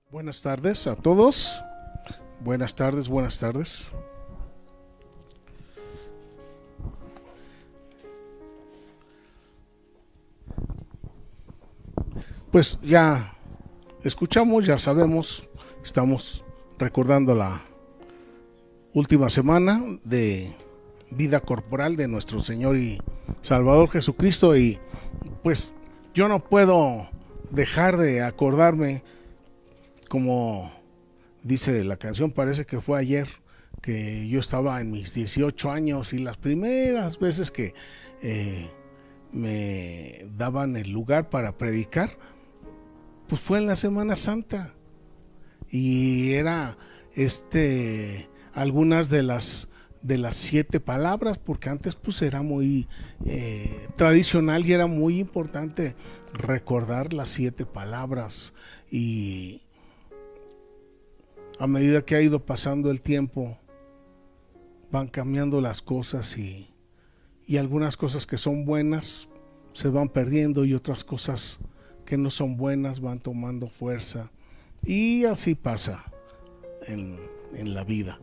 Buenas tardes a todos. Buenas tardes, buenas tardes. Pues ya escuchamos, ya sabemos, estamos recordando la última semana de vida corporal de nuestro Señor y Salvador Jesucristo, y pues yo no puedo dejar de acordarme, como dice la canción, parece que fue ayer, que yo estaba en mis 18 años y las primeras veces que me daban el lugar para predicar, pues fue en la Semana Santa, y era algunas de las 7 palabras, porque antes pues era muy tradicional y era muy importante recordar las 7 palabras. Y a medida que ha ido pasando el tiempo van cambiando las cosas, y algunas cosas que son buenas se van perdiendo y otras cosas que no son buenas van tomando fuerza, y así pasa en la vida.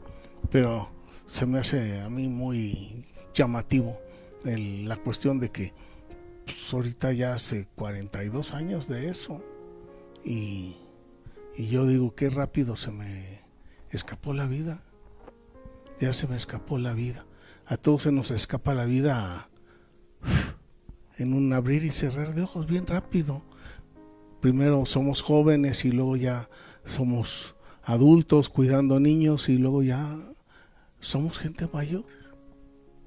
Pero se me hace a mí muy llamativo la cuestión de que pues, ahorita ya hace 42 años de eso, y yo digo, qué rápido se me escapó la vida. Ya se me escapó la vida. A todos se nos escapa la vida en un abrir y cerrar de ojos, bien rápido. Primero somos jóvenes y luego ya somos adultos cuidando niños, y luego ya somos gente mayor,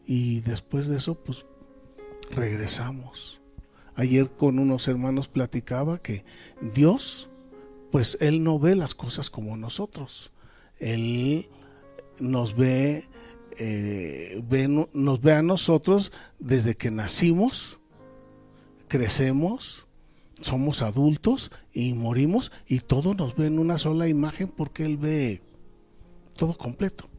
y después de eso pues regresamos. Ayer con unos hermanos platicaba que Dios, pues Él no ve las cosas como nosotros. Él nos ve, nos ve a nosotros desde que nacimos, crecemos, somos adultos y morimos, y todo nos ve en una sola imagen, porque Él ve todo completo.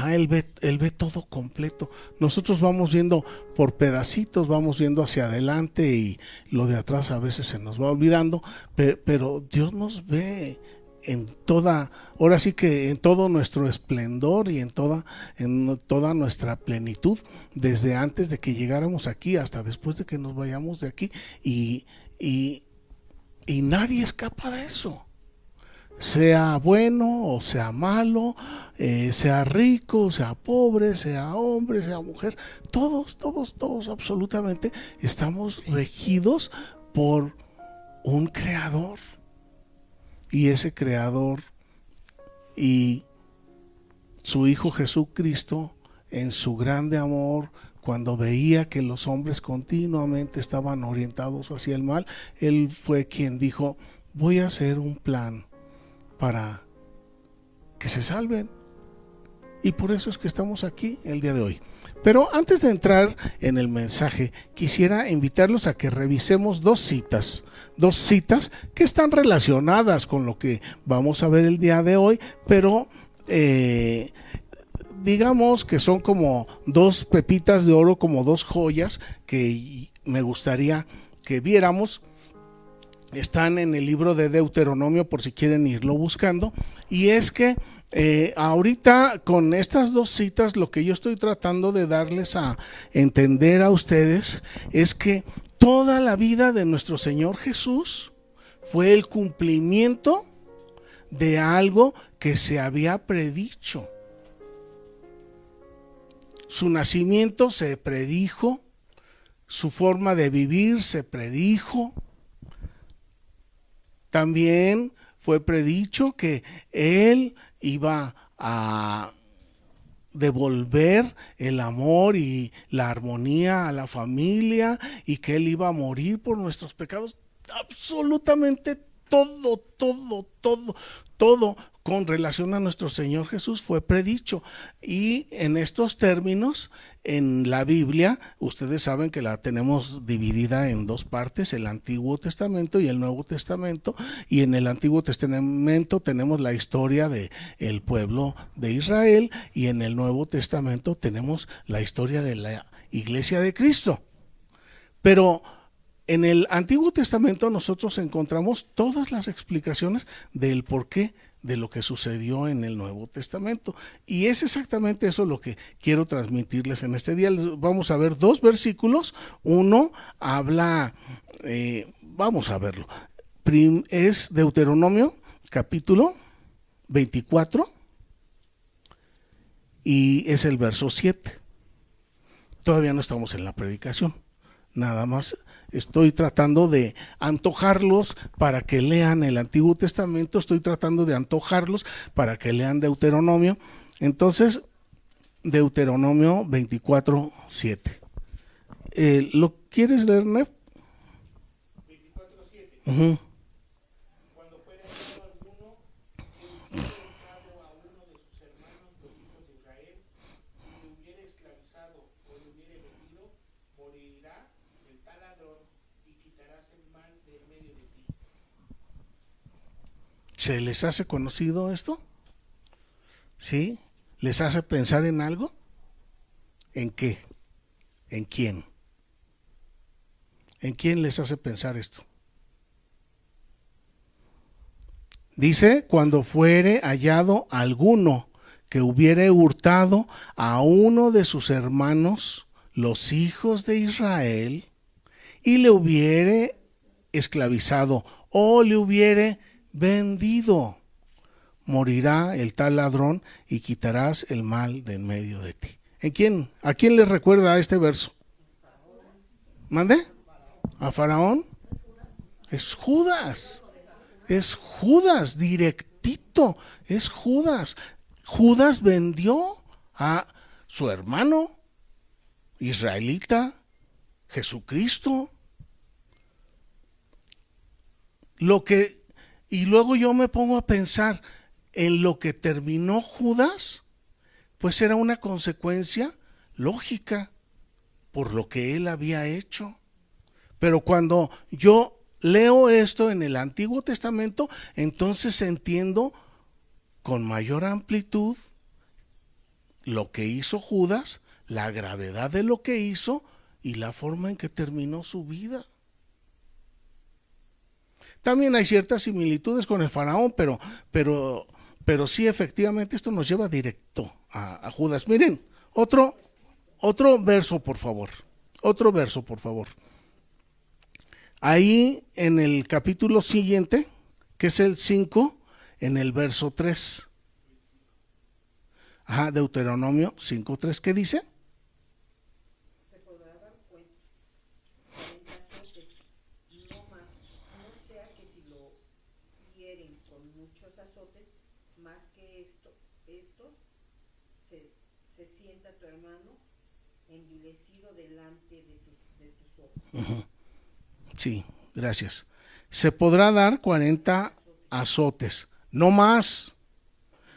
Él ve todo completo. Nosotros vamos viendo por pedacitos, vamos viendo hacia adelante, y lo de atrás a veces se nos va olvidando, pero Dios nos ve en toda, ahora sí que en todo nuestro esplendor y en toda nuestra plenitud, desde antes de que llegáramos aquí hasta después de que nos vayamos de aquí, y nadie escapa de eso. Sea bueno o sea malo, sea rico, sea pobre, sea hombre, sea mujer, todos absolutamente estamos regidos por un creador. Y ese creador y su Hijo Jesucristo, en su grande amor, cuando veía que los hombres continuamente estaban orientados hacia el mal, Él fue quien dijo: voy a hacer un plan para que se salven. Y por eso es que estamos aquí el día de hoy. Pero antes de entrar en el mensaje, quisiera invitarlos a que revisemos dos citas que están relacionadas con lo que vamos a ver el día de hoy, pero digamos que son como dos pepitas de oro, como dos joyas que me gustaría que viéramos. Están en el libro de Deuteronomio, por si quieren irlo buscando. Y es que ahorita con estas dos citas, lo que yo estoy tratando de darles a entender a ustedes es que toda la vida de nuestro Señor Jesús fue el cumplimiento de algo que se había predicho. Su nacimiento se predijo, su forma de vivir se predijo. También fue predicho que Él iba a devolver el amor y la armonía a la familia, y que Él iba a morir por nuestros pecados. Absolutamente todo con relación a nuestro Señor Jesús fue predicho. Y en estos términos, en la Biblia, ustedes saben que la tenemos dividida en dos partes: el Antiguo Testamento y el Nuevo Testamento. Y en el Antiguo Testamento tenemos la historia del pueblo de Israel, y en el Nuevo Testamento tenemos la historia de la Iglesia de Cristo. Pero En el Antiguo Testamento nosotros encontramos todas las explicaciones del porqué de lo que sucedió en el Nuevo Testamento. Y es exactamente eso lo que quiero transmitirles en este día. Vamos a ver dos versículos. Uno habla, vamos a verlo, es Deuteronomio capítulo 24 y es el verso 7. Todavía no estamos en la predicación, nada más estoy tratando de antojarlos para que lean el Antiguo Testamento, estoy tratando de antojarlos para que lean Deuteronomio. Entonces, Deuteronomio 24, 7. ¿Lo quieres leer, Nef? 24, 7. Uh-huh. Cuando fuera hallado alguno que hubiere dejado a uno de sus hermanos, los hijos de Israel, y le hubiera esclavizado o le hubiera vendido, morirá el taladrón y quitarás el mal de en medio de ti. ¿Se les hace conocido esto? ¿Sí? ¿Les hace pensar en algo? ¿En qué? ¿En quién? ¿En quién les hace pensar esto? Dice, cuando fuere hallado alguno que hubiere hurtado a uno de sus hermanos, los hijos de Israel, y le hubiere esclavizado o le hubiere vendido, morirá el tal ladrón y quitarás el mal de en medio de ti. ¿En quién? ¿A quién le recuerda este verso? ¿Mande? ¿A Faraón? Es Judas. Es Judas, directito. Es Judas. Judas vendió a su hermano israelita, Jesucristo. Y luego yo me pongo a pensar en lo que terminó Judas, pues era una consecuencia lógica por lo que él había hecho. Pero cuando yo leo esto en el Antiguo Testamento, entonces entiendo con mayor amplitud lo que hizo Judas, la gravedad de lo que hizo y la forma en que terminó su vida. También hay ciertas similitudes con el faraón, pero sí, efectivamente, esto nos lleva directo a Judas. Miren, otro verso, por favor. Otro verso, por favor. Ahí en el capítulo siguiente, que es el 5, en el verso 3. Deuteronomio 5:3, ¿qué dice? Se podrá dar cuenta no más, no sea que si lo hieren con muchos azotes, más que estos se sienta tu hermano envilecido delante de tus ojos. Uh-huh. Sí, gracias. Se podrá dar 40 azotes, no más.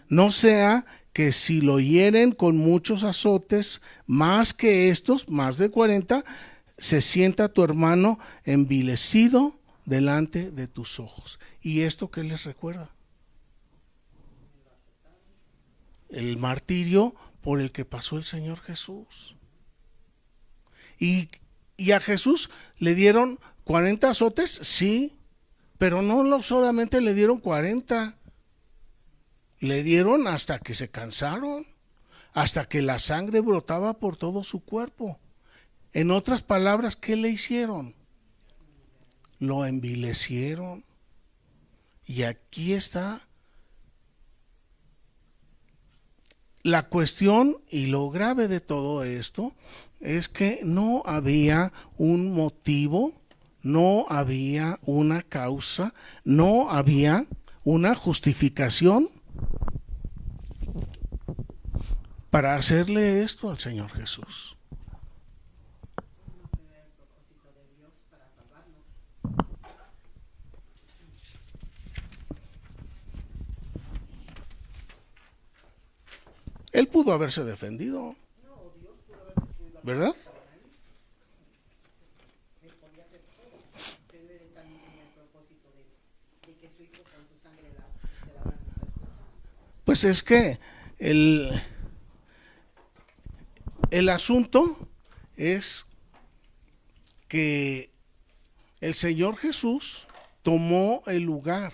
No sea que si lo hieren con muchos azotes, más que estos, más de 40, se sienta tu hermano envilecido delante de tus ojos. ¿Y esto qué les recuerda? El martirio por el que pasó el Señor Jesús. Y a Jesús le dieron 40 azotes, sí, pero no solamente le dieron 40, le dieron hasta que se cansaron, hasta que la sangre brotaba por todo su cuerpo. En otras palabras, ¿qué le hicieron? Lo envilecieron. Y aquí está la cuestión, y lo grave de todo esto es que no había un motivo, no había una causa, no había una justificación para hacerle esto al Señor Jesús. Él pudo haberse defendido, ¿verdad? Pues es que el asunto es que el Señor Jesús tomó el lugar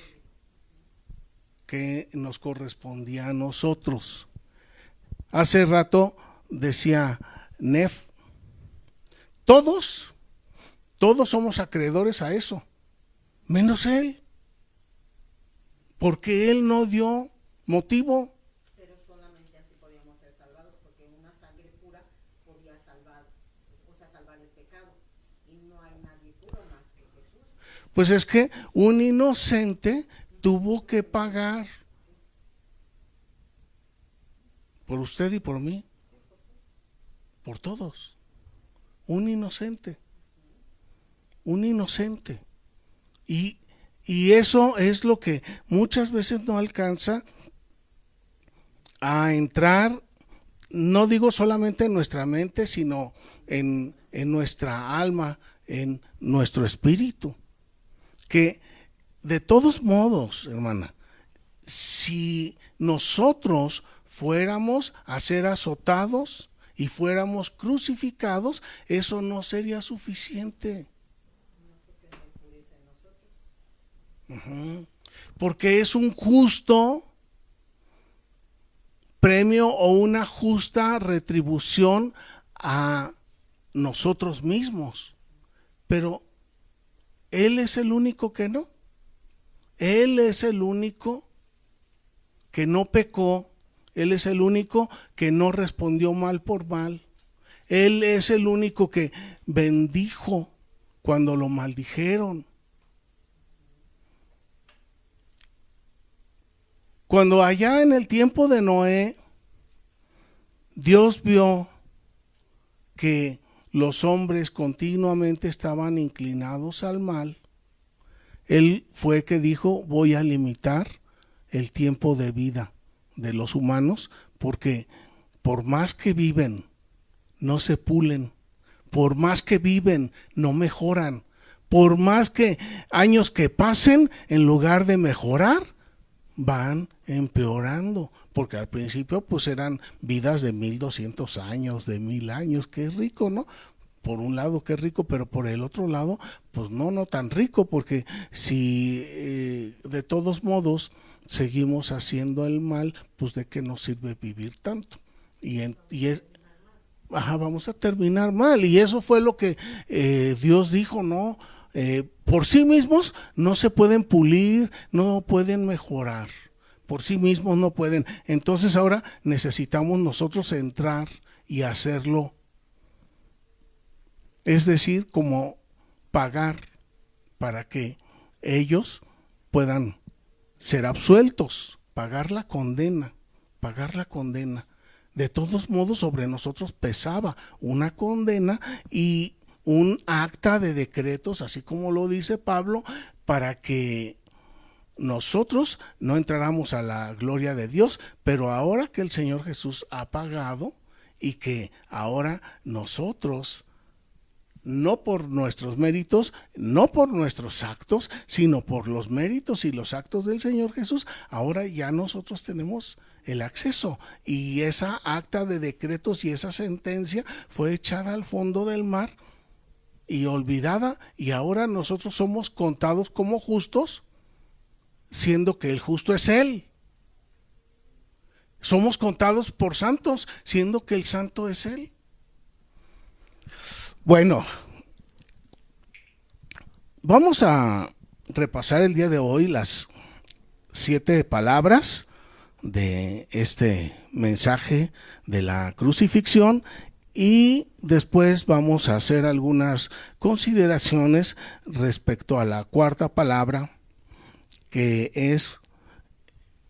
que nos correspondía a nosotros. Hace rato decía Nef, todos somos acreedores a eso, menos él, porque él no dio motivo. Pero solamente así podíamos ser salvados, porque una sangre pura podía salvar, o sea, salvar el pecado, y no hay nadie puro más que Jesús. Pues es que un inocente tuvo que pagar por usted y por mí, por todos. Un inocente. Y eso es lo que muchas veces no alcanza a entrar, no digo solamente en nuestra mente, sino en nuestra alma, en nuestro espíritu. Que de todos modos, hermana, si nosotros fuéramos a ser azotados y fuéramos crucificados, eso no sería suficiente. Porque es un justo premio o una justa retribución a nosotros mismos. Pero Él es el único que no. Él es el único que no pecó. Él es el único que no respondió mal por mal. Él es el único que bendijo cuando lo maldijeron. Cuando allá en el tiempo de Noé, Dios vio que los hombres continuamente estaban inclinados al mal, Él fue que dijo, voy a limitar el tiempo de vida de los humanos, porque por más que viven, no se pulen, por más que viven, no mejoran, por más que años que pasen, en lugar de mejorar, van empeorando, porque al principio pues eran vidas de 1200 años, de 1000 años, qué rico, ¿no? Por un lado qué rico, pero por el otro lado pues no tan rico, porque si de todos modos seguimos haciendo el mal, pues de qué nos sirve vivir tanto, vamos a terminar mal. Y eso fue lo que Dios dijo, no, por sí mismos no se pueden pulir, no pueden mejorar, por sí mismos no pueden. Entonces ahora necesitamos nosotros entrar y hacerlo, es decir, como pagar para que ellos puedan ser absueltos, pagar la condena. De todos modos, sobre nosotros pesaba una condena y un acta de decretos, así como lo dice Pablo, para que nosotros no entráramos a la gloria de Dios. Pero ahora que el Señor Jesús ha pagado y que ahora nosotros, no por nuestros méritos, no por nuestros actos, sino por los méritos y los actos del Señor Jesús, ahora ya nosotros tenemos el acceso, y esa acta de decretos y esa sentencia fue echada al fondo del mar y olvidada, y ahora nosotros somos contados como justos, siendo que el justo es Él. Somos contados por santos, siendo que el santo es Él. Bueno, vamos a repasar el día de hoy las 7 palabras de este mensaje de la crucifixión, y después vamos a hacer algunas consideraciones respecto a la 4ª palabra, que es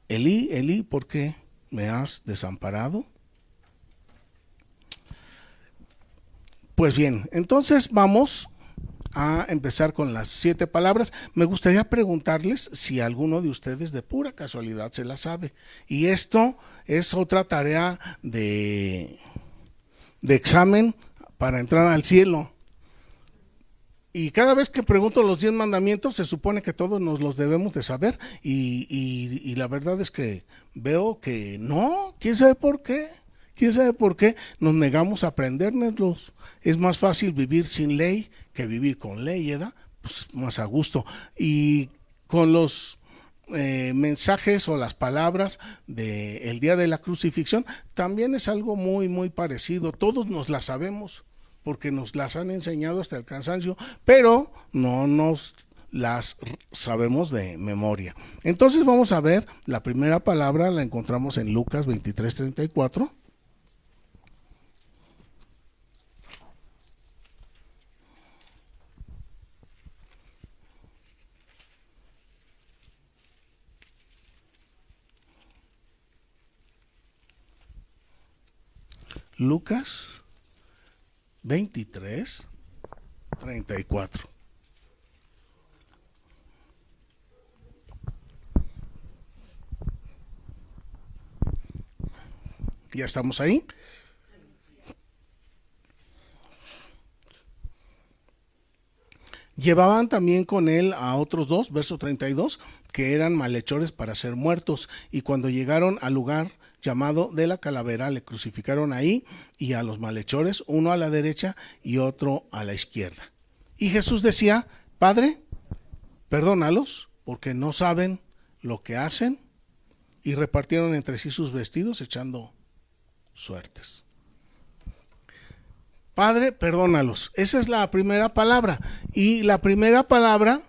Elí, Elí, ¿por qué me has desamparado? Pues bien, entonces vamos a empezar con las 7 palabras. Me gustaría preguntarles si alguno de ustedes de pura casualidad se la sabe. Y esto es otra tarea de examen para entrar al cielo. Y cada vez que pregunto los 10 mandamientos, se supone que todos nos los debemos de saber. Y la verdad es que veo que no, ¿quién sabe por qué? ¿Quién sabe por qué nos negamos a aprendérnoslos? Es más fácil vivir sin ley que vivir con ley, ¿verdad? pues, más a gusto. Y con los mensajes o las palabras del día de la crucifixión también es algo muy muy parecido. Todos nos las sabemos porque nos las han enseñado hasta el cansancio, pero no nos las sabemos de memoria. Entonces vamos a ver, la primera palabra la encontramos en Lucas 23:34. Lucas 23:34. ¿Ya estamos ahí? Llevaban también con él a otros dos, verso 32, que eran malhechores para ser muertos, y cuando llegaron al lugar llamado de la calavera, le crucificaron ahí, y a los malhechores, uno a la derecha y otro a la izquierda. Y Jesús decía: Padre, perdónalos, porque no saben lo que hacen. Y repartieron entre sí sus vestidos, echando suertes. Padre, perdónalos. Esa es la primera palabra. Y la primera palabra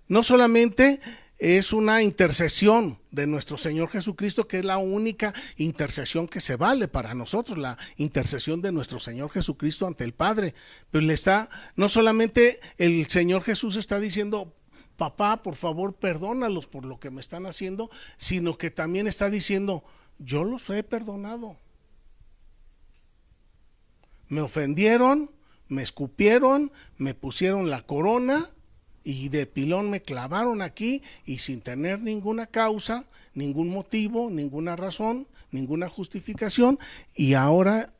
no solamente es una intercesión de nuestro Señor Jesucristo, que es la única intercesión que se vale para nosotros, la intercesión de nuestro Señor Jesucristo ante el Padre. Pero no solamente el Señor Jesús está diciendo: papá, por favor, perdónalos por lo que me están haciendo, sino que también está diciendo: yo los he perdonado. Me ofendieron, me escupieron, me pusieron la corona y de pilón me clavaron aquí, y sin tener ninguna causa, ningún motivo, ninguna razón, ninguna justificación, y ahora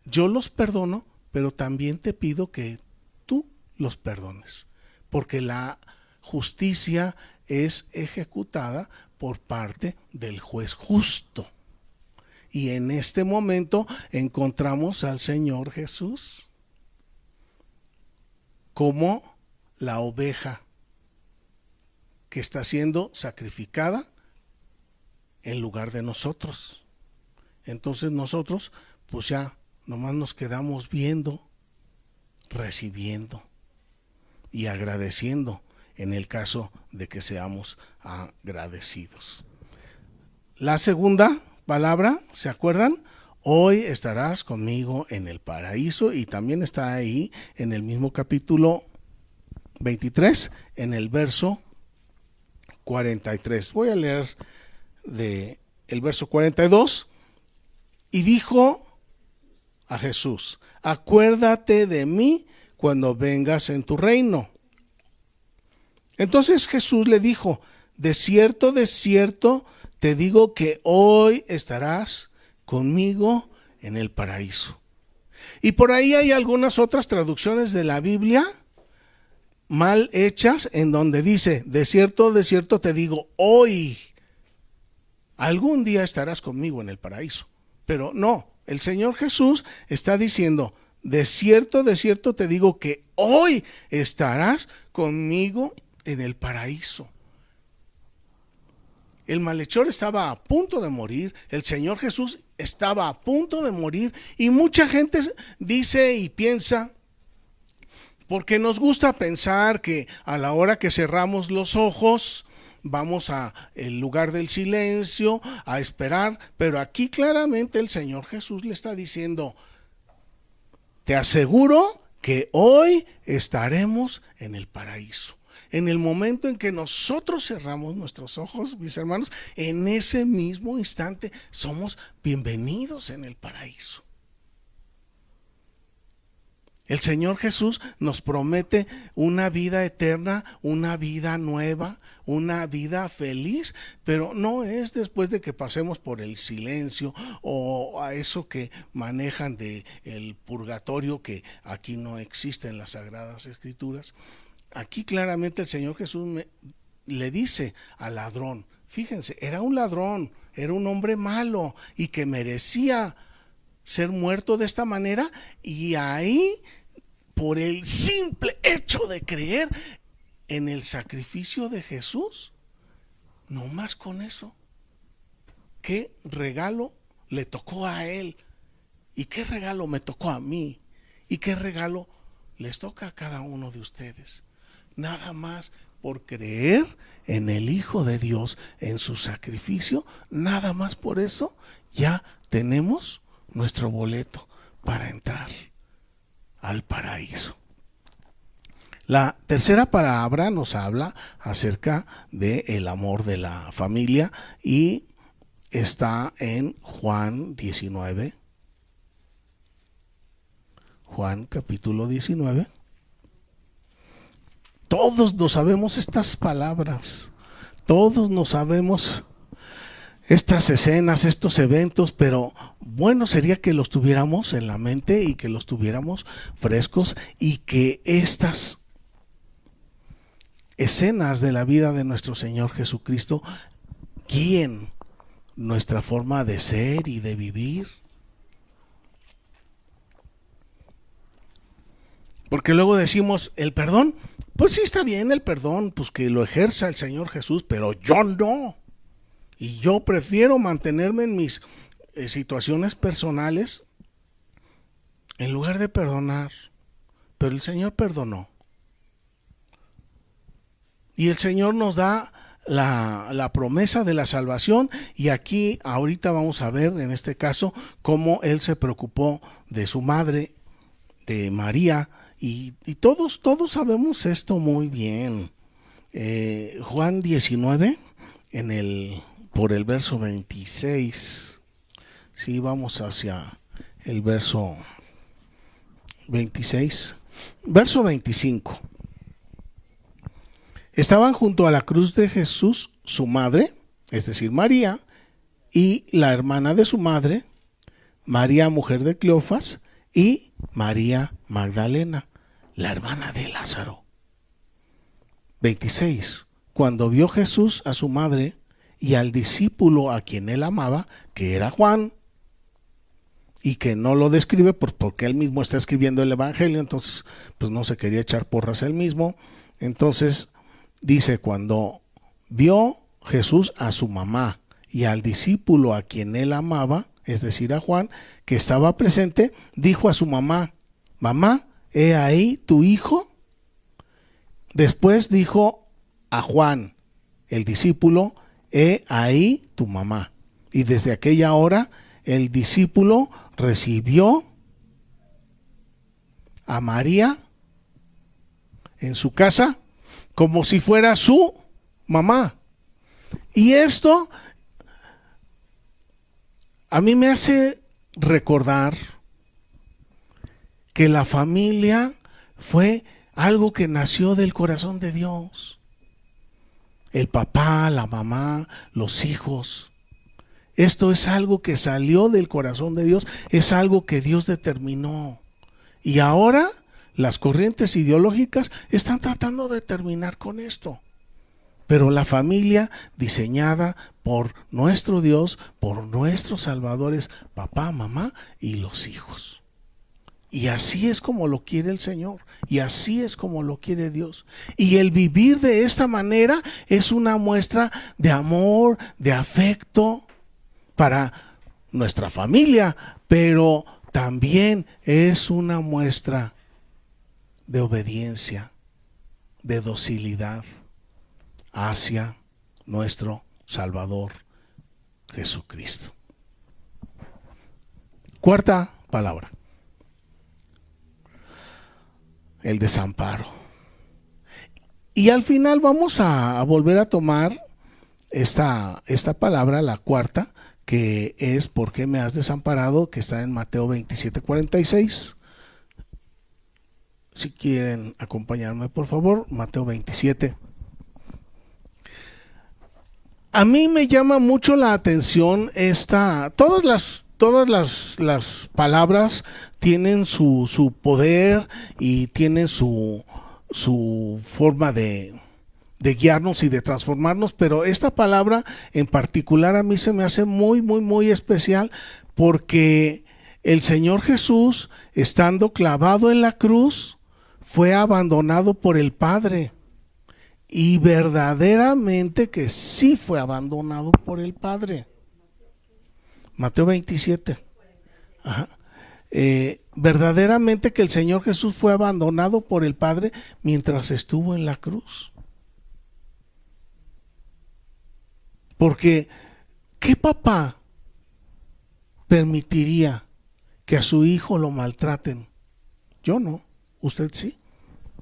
yo los perdono, pero también te pido que tú los perdones, porque la justicia es ejecutada por parte del juez justo. Y en este momento encontramos al Señor Jesús como la oveja que está siendo sacrificada en lugar de nosotros. Entonces nosotros pues ya nomás nos quedamos viendo, recibiendo y agradeciendo, en el caso de que seamos agradecidos. La segunda palabra, ¿se acuerdan? Hoy estarás conmigo en el paraíso, y también está ahí en el mismo capítulo 23, en el verso 43. Voy a leer de el verso 42. Y dijo a Jesús: acuérdate de mí cuando vengas en tu reino. Entonces Jesús le dijo: de cierto, te digo que hoy estarás conmigo en el paraíso. Y por ahí hay algunas otras traducciones de la Biblia mal hechas, en donde dice: de cierto, te digo, hoy, algún día estarás conmigo en el paraíso. Pero no, el Señor Jesús está diciendo: de cierto, te digo que hoy estarás conmigo en el paraíso. El malhechor estaba a punto de morir, el Señor Jesús estaba a punto de morir, y mucha gente dice y piensa, porque nos gusta pensar que a la hora que cerramos los ojos vamos a el lugar del silencio a esperar, pero aquí claramente el Señor Jesús le está diciendo: te aseguro que hoy estaremos en el paraíso. En el momento en que nosotros cerramos nuestros ojos, mis hermanos, en ese mismo instante somos bienvenidos en el paraíso. El Señor Jesús nos promete una vida eterna, una vida nueva, una vida feliz, pero no es después de que pasemos por el silencio o a eso que manejan de el purgatorio, que aquí no existe en las Sagradas Escrituras. Aquí claramente el Señor Jesús le dice al ladrón, fíjense, era un ladrón, era un hombre malo y que merecía ser muerto de esta manera, y ahí, por el simple hecho de creer, en el sacrificio de Jesús, no más con eso. ¿Qué regalo le tocó a él? ¿Y qué regalo me tocó a mí? ¿Y qué regalo les toca a cada uno de ustedes? Nada más por creer en el Hijo de Dios, en su sacrificio, nada más por eso ya tenemos nuestro boleto para entrar al paraíso. La tercera palabra nos habla acerca del amor de la familia y está en Juan 19. Juan capítulo 19. Todos nos sabemos estas palabras, todos nos sabemos estas escenas, estos eventos, pero bueno sería que los tuviéramos en la mente y que los tuviéramos frescos y que estas escenas de la vida de nuestro Señor Jesucristo guíen nuestra forma de ser y de vivir. Porque luego decimos, el perdón, pues sí está bien el perdón, pues que lo ejerza el Señor Jesús, pero yo no. Y yo prefiero mantenerme en mis situaciones personales en lugar de perdonar. Pero el Señor perdonó. Y el Señor nos da la promesa de la salvación, y aquí ahorita vamos a ver en este caso cómo Él se preocupó de su madre, de María, y todos sabemos esto muy bien. Juan 19 por el verso 26. Sí, vamos hacia el verso 26. Verso 25. Estaban junto a la cruz de Jesús su madre, es decir, María, y la hermana de su madre, María, mujer de Cleofas, y María Magdalena, la hermana de Lázaro. 26. Cuando vio Jesús a su madre y al discípulo a quien él amaba, que era Juan, y que no lo describe porque él mismo está escribiendo el evangelio, entonces pues no se quería echar porras él mismo. Entonces dice, cuando vio Jesús a su mamá y al discípulo a quien él amaba, es decir, a Juan, que estaba presente, dijo a su mamá, mamá, he ahí tu hijo. Después dijo a Juan, el discípulo, he ahí tu mamá. Y desde aquella hora el discípulo recibió a María en su casa como si fuera su mamá. Y esto a mí me hace recordar que la familia fue algo que nació del corazón de Dios. El papá, la mamá, los hijos. Esto es algo que salió del corazón de Dios, es algo que Dios determinó. Y ahora las corrientes ideológicas están tratando de terminar con esto. Pero la familia diseñada por nuestro Dios, por nuestros salvadores, papá, mamá y los hijos. Y así es como lo quiere el Señor, y así es como lo quiere Dios. Y el vivir de esta manera es una muestra de amor, de afecto para nuestra familia, pero también es una muestra de obediencia, de docilidad hacia nuestro Salvador Jesucristo. Cuarta palabra: el desamparo. Y al final vamos a volver a tomar esta palabra, la cuarta, que es ¿por qué me has desamparado?, que está en Mateo 27:46. Si quieren acompañarme, por favor, Mateo 27. A mí me llama mucho la atención todas las palabras tienen su poder y tienen su forma de guiarnos y de transformarnos, pero esta palabra en particular a mí se me hace muy especial, porque el Señor Jesús, estando clavado en la cruz, fue abandonado por el Padre. y verdaderamente que sí fue abandonado por el Padre. Mateo 27. Ajá. Verdaderamente que el Señor Jesús fue abandonado por el Padre mientras estuvo en la cruz. Porque ¿qué papá permitiría que a su hijo lo maltraten? Yo no, usted sí.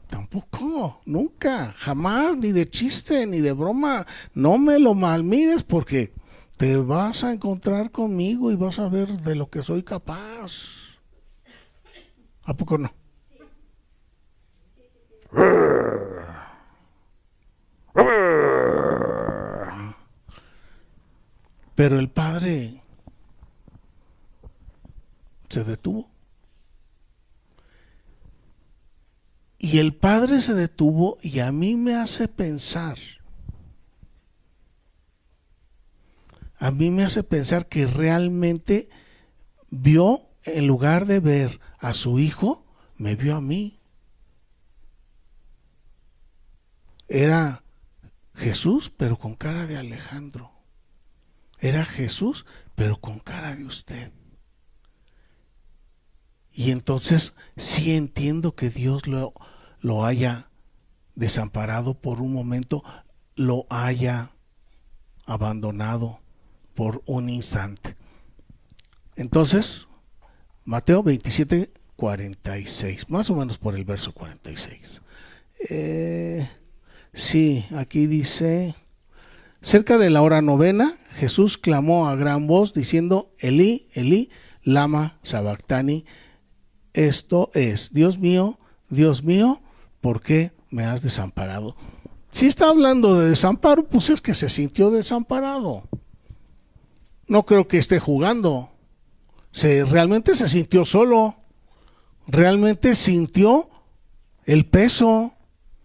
Tampoco, nunca, jamás, ni de chiste, ni de broma. No me lo malmires porque te vas a encontrar conmigo y vas a ver de lo que soy capaz. ¿A poco no? Pero el Padre se detuvo. Y el Padre se detuvo y a mí me hace pensar. A mí me hace pensar que realmente vio, en lugar de ver a su hijo, me vio a mí. Era Jesús, pero con cara de Alejandro. Era Jesús, pero con cara de usted. Y entonces sí entiendo que Dios lo haya desamparado por un momento, lo haya abandonado por un instante. Entonces, Mateo 27, 46, más o menos por el verso 46. Sí, aquí dice: cerca de la hora novena, Jesús clamó a gran voz diciendo: Elí, Elí, lama sabactani. Esto es: Dios mío, ¿por qué me has desamparado? Si está hablando de desamparo, pues es que se sintió desamparado. No creo que esté jugando. Realmente se sintió solo. Realmente sintió el peso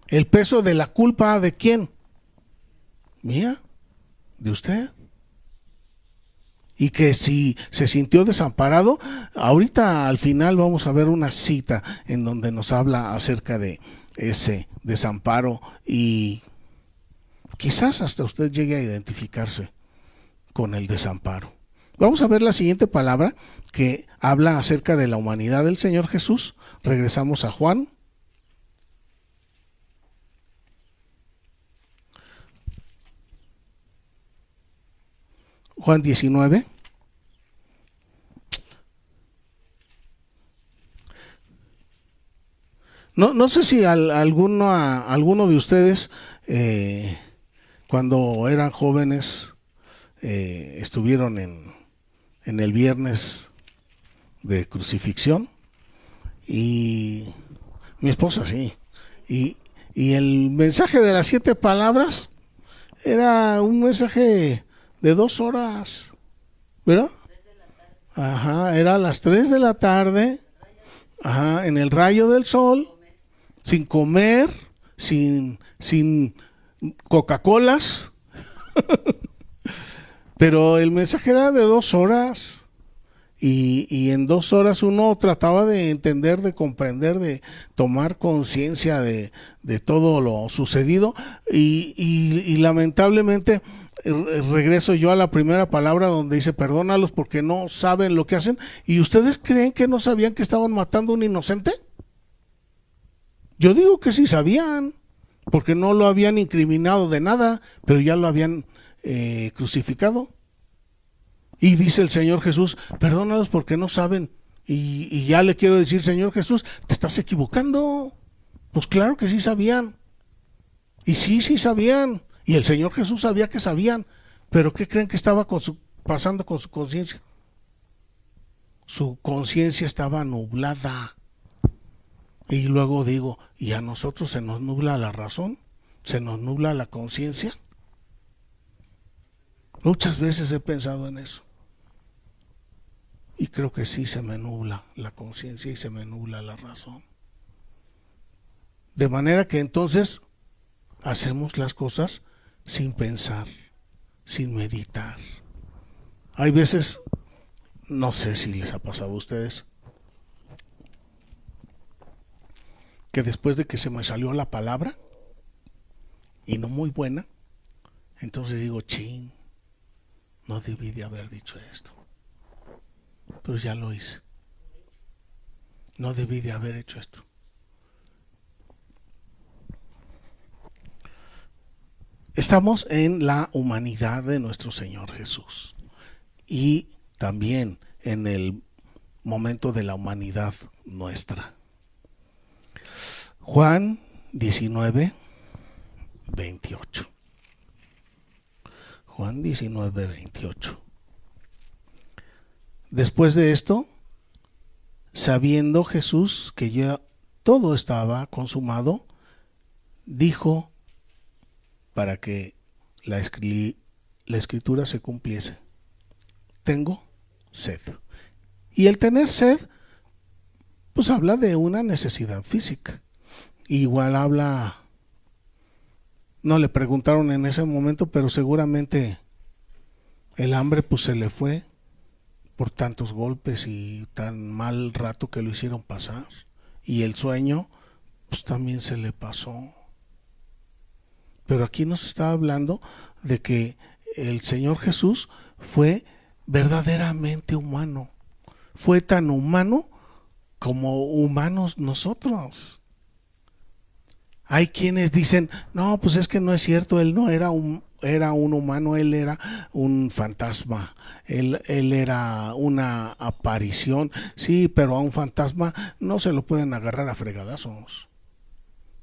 de la culpa. ¿De quién? Mía, de usted. Y que si se sintió desamparado, ahorita al final vamos a ver una cita en donde nos habla acerca de ese desamparo y quizás hasta usted llegue a identificarse con el desamparo. Vamos a ver la siguiente palabra que habla acerca de la humanidad del Señor Jesús. Regresamos a Juan. Juan 19. No sé si alguno de ustedes cuando eran jóvenes estuvieron en el viernes de crucifixión, y mi esposa sí, y el mensaje de las 7 palabras era un mensaje de 2 horas, ¿verdad? Ajá, era a las 3 de la tarde, ajá, en el rayo del sol, sin comer, sin Coca-Colas, pero el mensaje era de 2 horas. Y en 2 horas uno trataba de entender, de comprender, de tomar conciencia de todo lo sucedido, y lamentablemente regreso yo a la primera palabra donde dice: perdónalos porque no saben lo que hacen. ¿Y ustedes creen que no sabían que estaban matando a un inocente? Yo digo que sí sabían, porque no lo habían incriminado de nada, pero ya lo habían crucificado. Y dice el Señor Jesús: perdónalos porque no saben. Y ya le quiero decir: Señor Jesús, te estás equivocando. Pues claro que sí sabían. Y sí sabían. Y el Señor Jesús sabía que sabían. Pero ¿qué creen que estaba pasando con su conciencia? Su conciencia estaba nublada. Y luego digo: ¿y a nosotros se nos nubla la razón? ¿Se nos nubla la conciencia? Muchas veces he pensado en eso. Y creo que sí se me nubla la conciencia y se me nubla la razón. De manera que entonces hacemos las cosas sin pensar, sin meditar. Hay veces, no sé si les ha pasado a ustedes, que después de que se me salió la palabra, y no muy buena, entonces digo, chin, no debí de haber dicho esto, pero ya lo hice. No debí de haber hecho esto. Estamos en la humanidad de nuestro Señor Jesús y también en el momento de la humanidad nuestra. Juan 19, 28. Juan 19, 28. Después de esto, sabiendo Jesús que ya todo estaba consumado, dijo, para que la escritura se cumpliese: tengo sed. Y el tener sed, pues habla de una necesidad física. Igual habla, no le preguntaron en ese momento, pero seguramente el hambre pues se le fue por tantos golpes y tan mal rato que lo hicieron pasar. Y el sueño pues también se le pasó. Pero aquí nos está hablando de que el Señor Jesús fue verdaderamente humano. Fue tan humano como humanos nosotros. Hay quienes dicen, no, pues es que no es cierto, él no era era un humano, él era un fantasma, él era una aparición. Sí, pero a un fantasma no se lo pueden agarrar a fregadazos.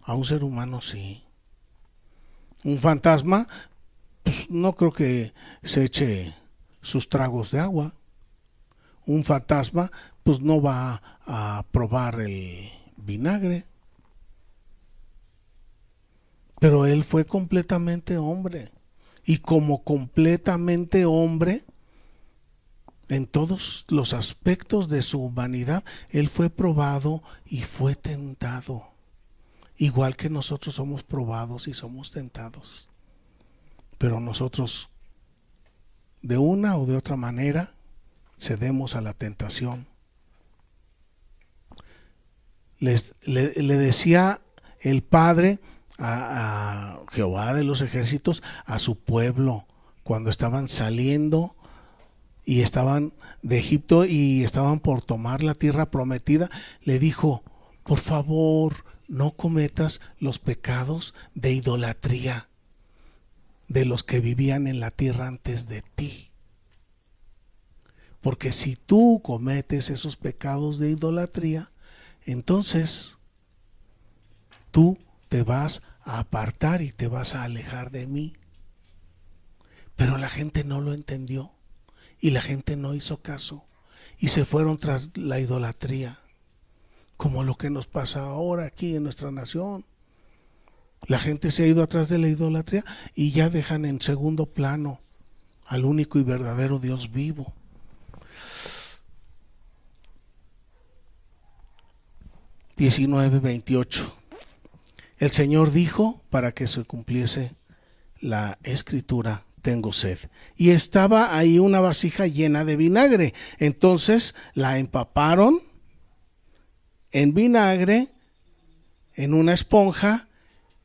A un ser humano sí. Un fantasma, pues no creo que se eche sus tragos de agua. Un fantasma, pues no va a probar el vinagre. Pero él fue completamente hombre. Y como completamente hombre, en todos los aspectos de su humanidad, él fue probado y fue tentado. Igual que nosotros somos probados y somos tentados. Pero nosotros, de una o de otra manera, cedemos a la tentación. Le decía el Padre a Jehová de los ejércitos, a su pueblo, cuando estaban saliendo y estaban de Egipto y estaban por tomar la tierra prometida, le dijo, por favor, no cometas los pecados de idolatría de los que vivían en la tierra antes de ti. Porque si tú cometes esos pecados de idolatría, entonces tú te vas a apartar y te vas a alejar de mí. Pero la gente no lo entendió y la gente no hizo caso y se fueron tras la idolatría, como lo que nos pasa ahora aquí en nuestra nación. La gente se ha ido atrás de la idolatría y ya dejan en segundo plano al único y verdadero Dios vivo. (19:28) El Señor dijo, para que se cumpliese la escritura, tengo sed. Y estaba ahí una vasija llena de vinagre. Entonces la empaparon en vinagre en una esponja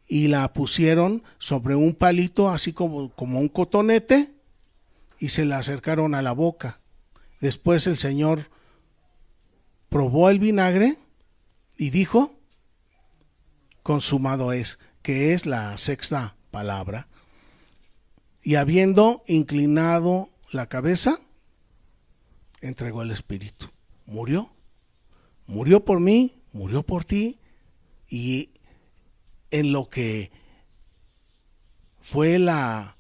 y la pusieron sobre un palito, así como un cotonete, y se la acercaron a la boca. Después el Señor probó el vinagre y dijo, consumado es, que es la sexta palabra. Y habiendo inclinado la cabeza, entregó el espíritu. Murió por mí, murió por ti, y en lo que fue la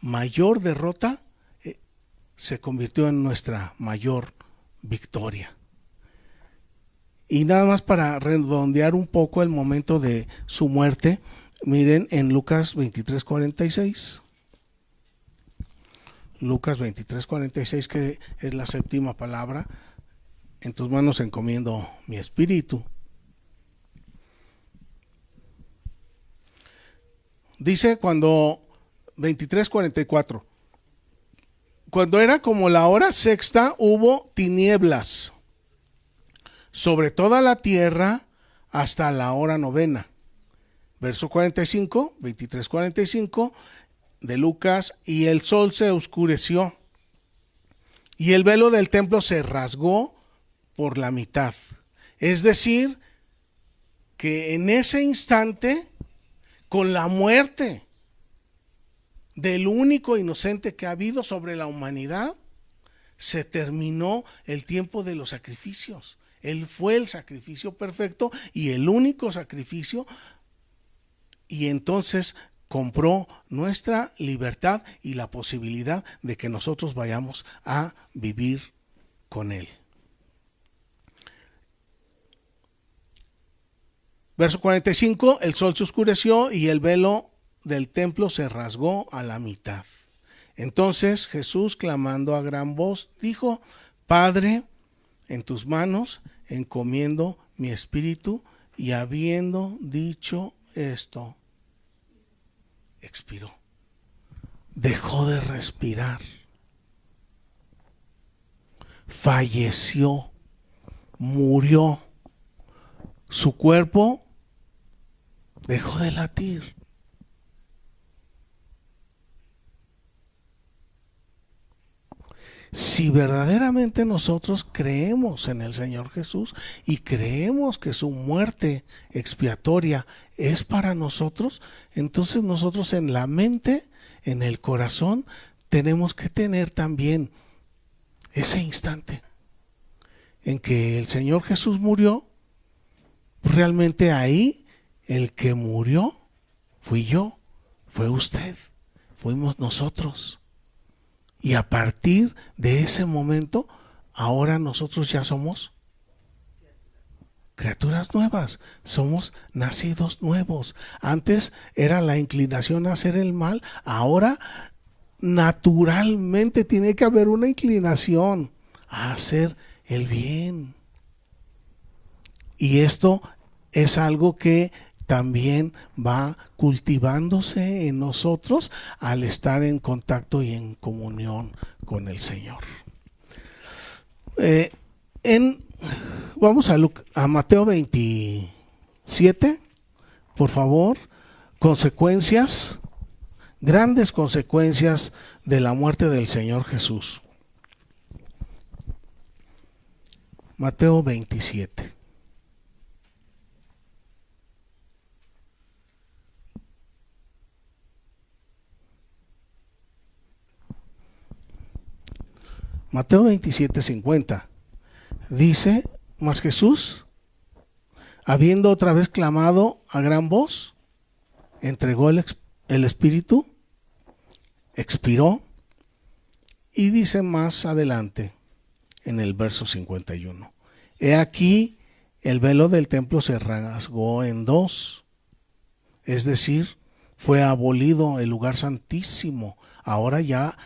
mayor derrota, se convirtió en nuestra mayor victoria. Y nada más para redondear un poco el momento de su muerte, miren en Lucas 23:46. Lucas 23:46, que es la séptima palabra. En tus manos encomiendo mi espíritu. Dice cuando 23:44, cuando era como la hora sexta, hubo tinieblas sobre toda la tierra hasta la hora novena. Verso 45, 23-45 de Lucas: y el sol se oscureció, y el velo del templo se rasgó por la mitad. Es decir, que en ese instante, con la muerte del único inocente que ha habido sobre la humanidad, se terminó el tiempo de los sacrificios. Él fue el sacrificio perfecto y el único sacrificio, y entonces compró nuestra libertad y la posibilidad de que nosotros vayamos a vivir con Él. Verso 45: el sol se oscureció y el velo del templo se rasgó a la mitad. Entonces Jesús, clamando a gran voz, dijo: Padre, en tus manos encomiendo mi espíritu. Y habiendo dicho esto, expiró. Dejó de respirar. Falleció. Murió. Su cuerpo dejó de latir. Si verdaderamente nosotros creemos en el Señor Jesús y creemos que su muerte expiatoria es para nosotros, entonces nosotros en la mente, en el corazón, tenemos que tener también ese instante en que el Señor Jesús murió. Realmente ahí el que murió fui yo, fue usted, fuimos nosotros. Y a partir de ese momento, ahora nosotros ya somos criaturas nuevas, somos nacidos nuevos. Antes era la inclinación a hacer el mal, ahora naturalmente tiene que haber una inclinación a hacer el bien. Y esto es algo que también va cultivándose en nosotros al estar en contacto y en comunión con el Señor. Vamos a Mateo 27, por favor. Consecuencias, grandes consecuencias de la muerte del Señor Jesús. Mateo 27. Mateo 27:50 dice: mas Jesús, habiendo otra vez clamado a gran voz, entregó el espíritu, expiró. Y dice más adelante en el verso 51: he aquí el velo del templo se rasgó en dos, es decir, fue abolido el lugar santísimo, ahora ya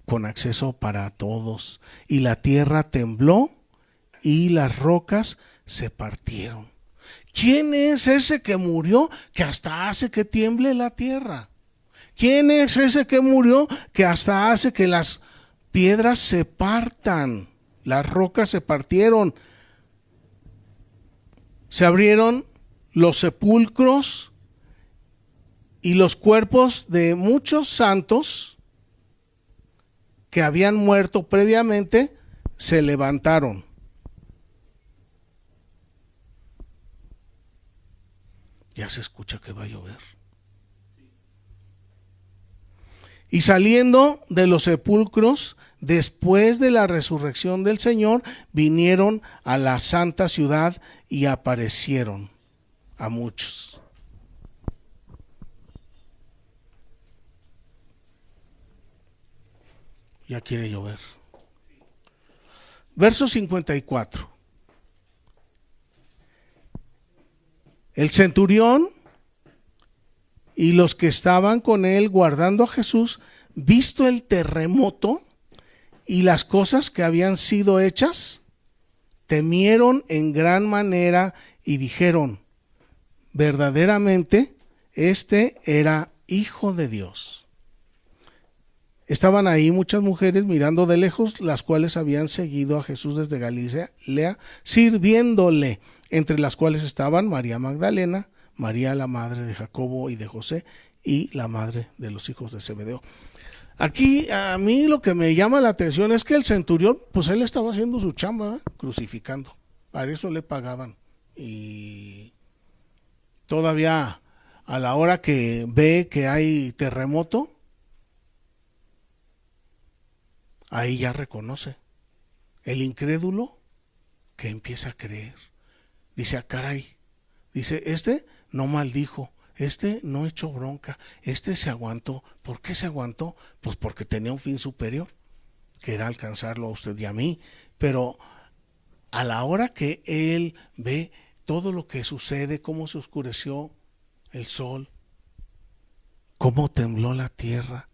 con acceso para todos, y la tierra tembló y las rocas se partieron. ¿Quién es ese que murió que hasta hace que tiemble la tierra? ¿Quién es ese que murió que hasta hace que las piedras se partan? Las rocas se partieron. Se abrieron los sepulcros y los cuerpos de muchos santos que habían muerto previamente se levantaron. Ya se escucha que va a llover. Y saliendo de los sepulcros, después de la resurrección del Señor, vinieron a la santa ciudad y aparecieron a muchos. Ya quiere llover. Verso 54. El centurión y los que estaban con él guardando a Jesús, visto el terremoto y las cosas que habían sido hechas, temieron en gran manera y dijeron: verdaderamente este era Hijo de Dios. Estaban ahí muchas mujeres mirando de lejos, las cuales habían seguido a Jesús desde Galilea, sirviéndole, entre las cuales estaban María Magdalena, María la madre de Jacobo y de José, y la madre de los hijos de Zebedeo. Aquí a mí lo que me llama la atención es que el centurión, pues él estaba haciendo su chamba, crucificando. Para eso le pagaban. Y todavía a la hora que ve que hay terremoto, ahí ya reconoce. El incrédulo que empieza a creer. Dice, caray, dice, no maldijo, no echó bronca, se aguantó. ¿Por qué se aguantó? Pues porque tenía un fin superior, que era alcanzarlo a usted y a mí. Pero a la hora que él ve todo lo que sucede, cómo se oscureció el sol, cómo tembló la tierra,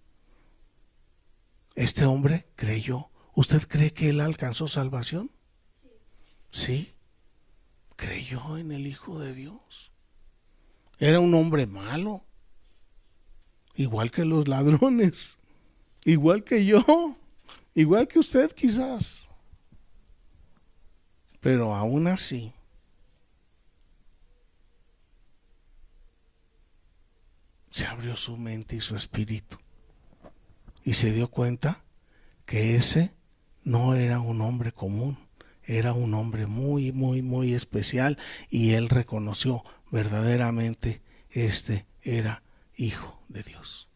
este hombre creyó. ¿Usted cree que él alcanzó salvación? Sí, creyó en el Hijo de Dios. Era un hombre malo, igual que los ladrones, igual que yo, igual que usted quizás. Pero aún así, se abrió su mente y su espíritu y se dio cuenta que ese no era un hombre común, era un hombre muy, muy, muy especial, y él reconoció verdaderamente era Hijo de Dios.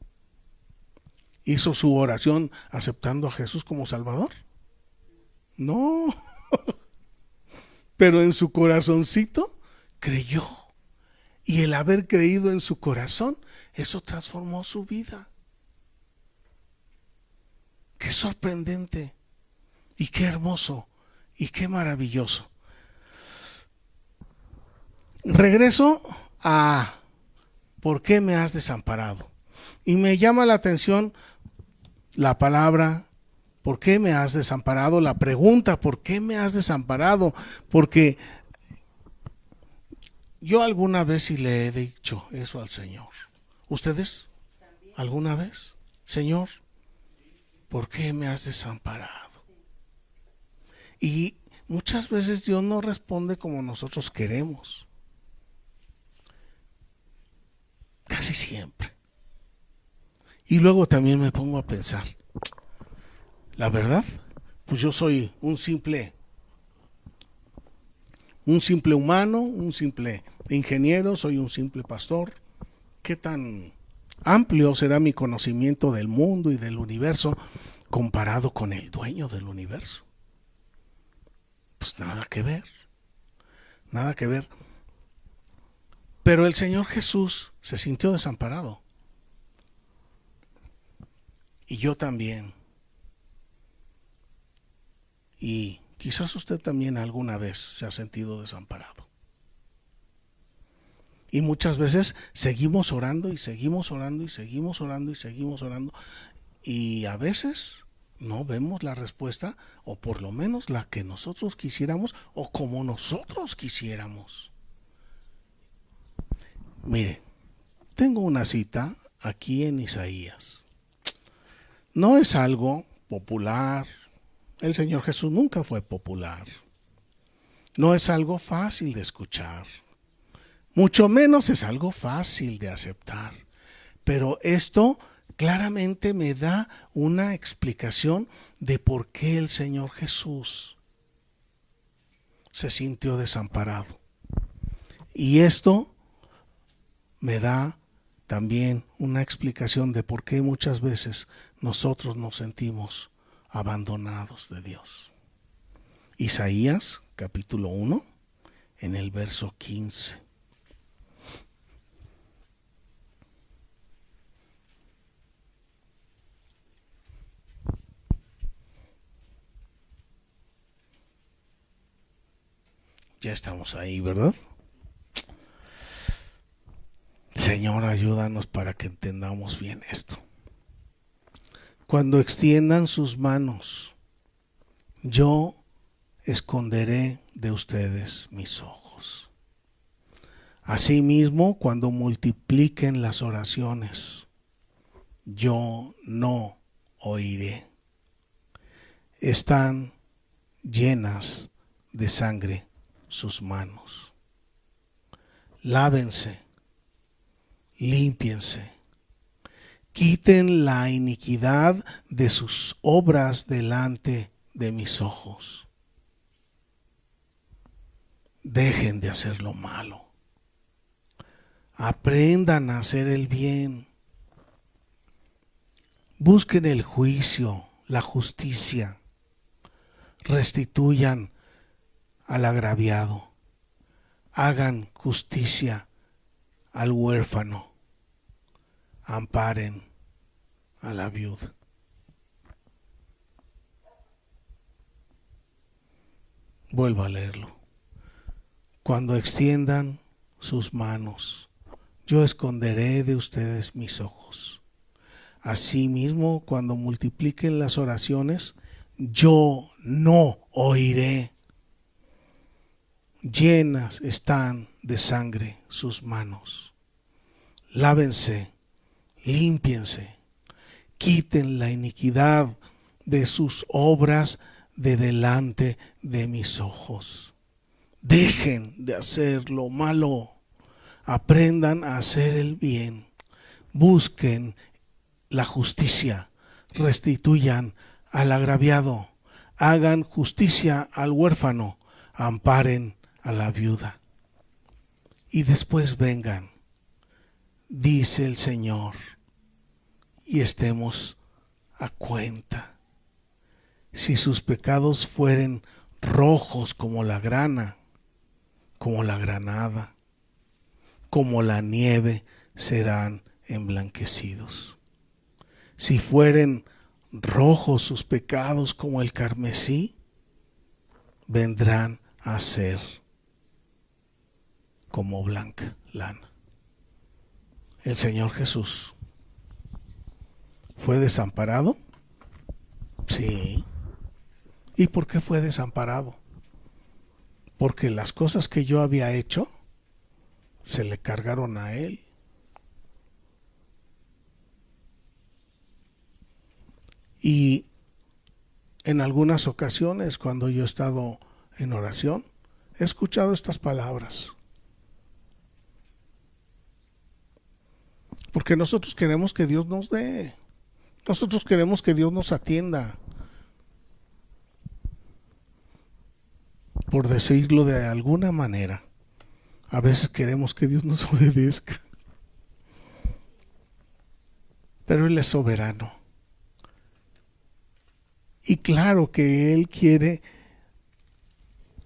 ¿Hizo su oración aceptando a Jesús como Salvador? No, pero en su corazoncito creyó, y el haber creído en su corazón, eso transformó su vida. Qué sorprendente y qué hermoso y qué maravilloso. Regreso a ¿por qué me has desamparado? Y me llama la atención la palabra ¿por qué me has desamparado? La pregunta ¿por qué me has desamparado? Porque yo alguna vez sí le he dicho eso al Señor. ¿Ustedes? ¿Alguna vez? Señor, ¿por qué me has desamparado? Y muchas veces Dios no responde como nosotros queremos. Casi siempre. Y luego también me pongo a pensar, la verdad, pues yo soy un simple humano, un simple ingeniero, soy un simple pastor. ¿Qué tan amplio será mi conocimiento del mundo y del universo comparado con el dueño del universo? Pues nada que ver, nada que ver. Pero el Señor Jesús se sintió desamparado. Y yo también. Y quizás usted también alguna vez se ha sentido desamparado. Y muchas veces seguimos orando y seguimos orando y seguimos orando y seguimos orando. Y a veces no vemos la respuesta, o por lo menos la que nosotros quisiéramos, o como nosotros quisiéramos. Mire, tengo una cita aquí en Isaías. No es algo popular. El Señor Jesús nunca fue popular. No es algo fácil de escuchar. Mucho menos es algo fácil de aceptar. Pero esto claramente me da una explicación de por qué el Señor Jesús se sintió desamparado. Y esto me da también una explicación de por qué muchas veces nosotros nos sentimos abandonados de Dios. Isaías capítulo 1, en el verso 15. Ya estamos ahí, ¿verdad? Señor, ayúdanos para que entendamos bien esto. Cuando extiendan sus manos, yo esconderé de ustedes mis ojos. Asimismo, cuando multipliquen las oraciones, yo no oiré. Están llenas de sangre sus manos. Lávense límpiense. Quiten la iniquidad de sus obras delante de mis ojos. Dejen de hacer lo malo. Aprendan a hacer el bien. Busquen el juicio, la justicia. Restituyan al agraviado. Hagan justicia al huérfano. Amparen a la viuda. Vuelvo a leerlo. Cuando extiendan sus manos, yo esconderé de ustedes mis ojos. Asimismo, cuando multipliquen las oraciones, yo no oiré. Llenas están de sangre sus manos. Lávense, límpiense, quiten la iniquidad de sus obras de delante de mis ojos. Dejen de hacer lo malo. Aprendan a hacer el bien. Busquen la justicia. Restituyan al agraviado. Hagan justicia al huérfano. Amparen a la viuda. Y después vengan, dice el Señor, y estemos a cuenta. Si sus pecados fueren rojos como la grana, como la granada, como la nieve, serán emblanquecidos. Si fueren rojos sus pecados como el carmesí, vendrán a ser como blanca lana. El Señor Jesús fue desamparado. Sí. ¿Y por qué fue desamparado? Porque las cosas que yo había hecho se le cargaron a él. Y en algunas ocasiones, cuando yo he estado en oración, he escuchado estas palabras. Porque nosotros queremos que Dios nos dé. Nosotros queremos que Dios nos atienda. Por decirlo de alguna manera, a veces queremos que Dios nos obedezca. Pero Él es soberano. Y claro que Él quiere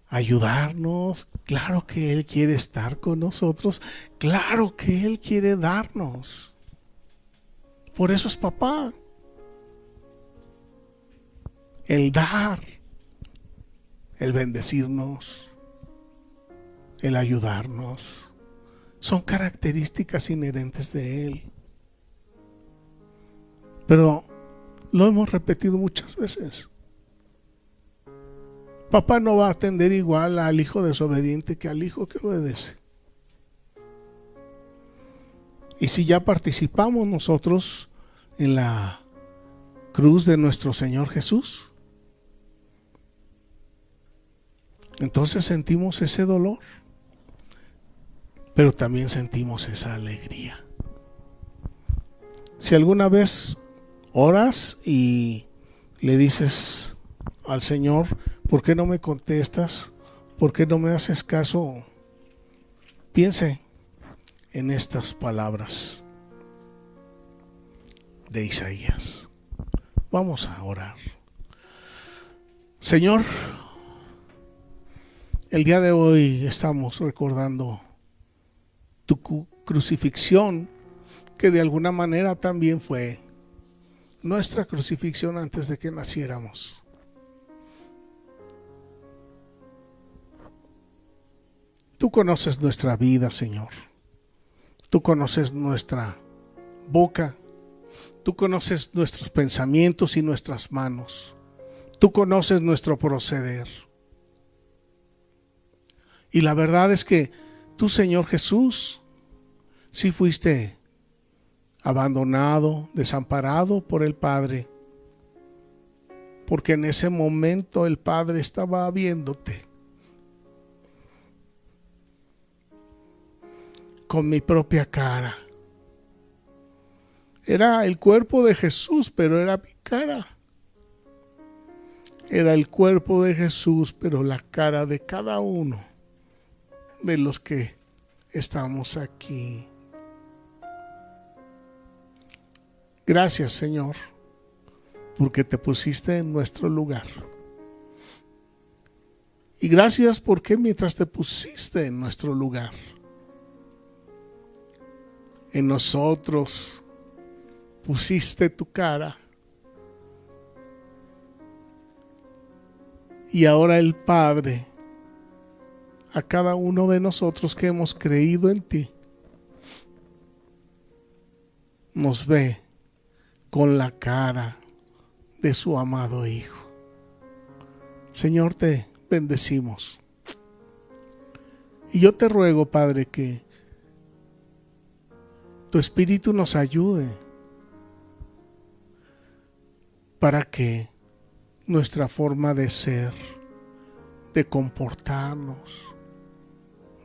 ayudarnos, claro que Él quiere estar con nosotros, claro que Él quiere darnos. Por eso es papá. El dar, el bendecirnos, el ayudarnos, son características inherentes de Él. Pero lo hemos repetido muchas veces. Papá no va a atender igual al hijo desobediente que al hijo que obedece. Y si ya participamos nosotros en la cruz de nuestro Señor Jesús, entonces sentimos ese dolor, pero también sentimos esa alegría. Si alguna vez oras y le dices al Señor, ¿por qué no me contestas? ¿Por qué no me haces caso? Piense en estas palabras de Isaías. Vamos a orar. Señor, el día de hoy estamos recordando tu crucifixión, que de alguna manera también fue nuestra crucifixión antes de que naciéramos. Tú conoces nuestra vida, Señor. Tú conoces nuestra boca. Tú conoces nuestros pensamientos y nuestras manos. Tú conoces nuestro proceder. Y la verdad es que tú, Señor Jesús, sí fuiste abandonado, desamparado por el Padre, porque en ese momento el Padre estaba viéndote. Con mi propia cara Era el cuerpo de Jesús, pero era mi cara. Era el cuerpo de Jesús, pero la cara de cada uno de los que estamos aquí. Gracias, Señor, porque te pusiste en nuestro lugar. Y gracias porque mientras te pusiste en nuestro lugar, en nosotros pusiste tu cara. Y ahora el Padre, a cada uno de nosotros que hemos creído en ti, nos ve con la cara de su amado Hijo. Señor, te bendecimos. Y yo te ruego, Padre, que tu Espíritu nos ayude para que nuestra forma de ser, de comportarnos,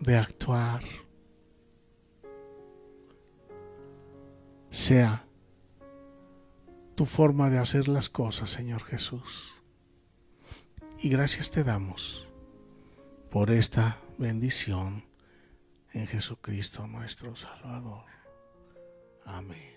de actuar, sea tu forma de hacer las cosas, Señor Jesús. Y gracias te damos por esta bendición en Jesucristo nuestro Salvador. Amén.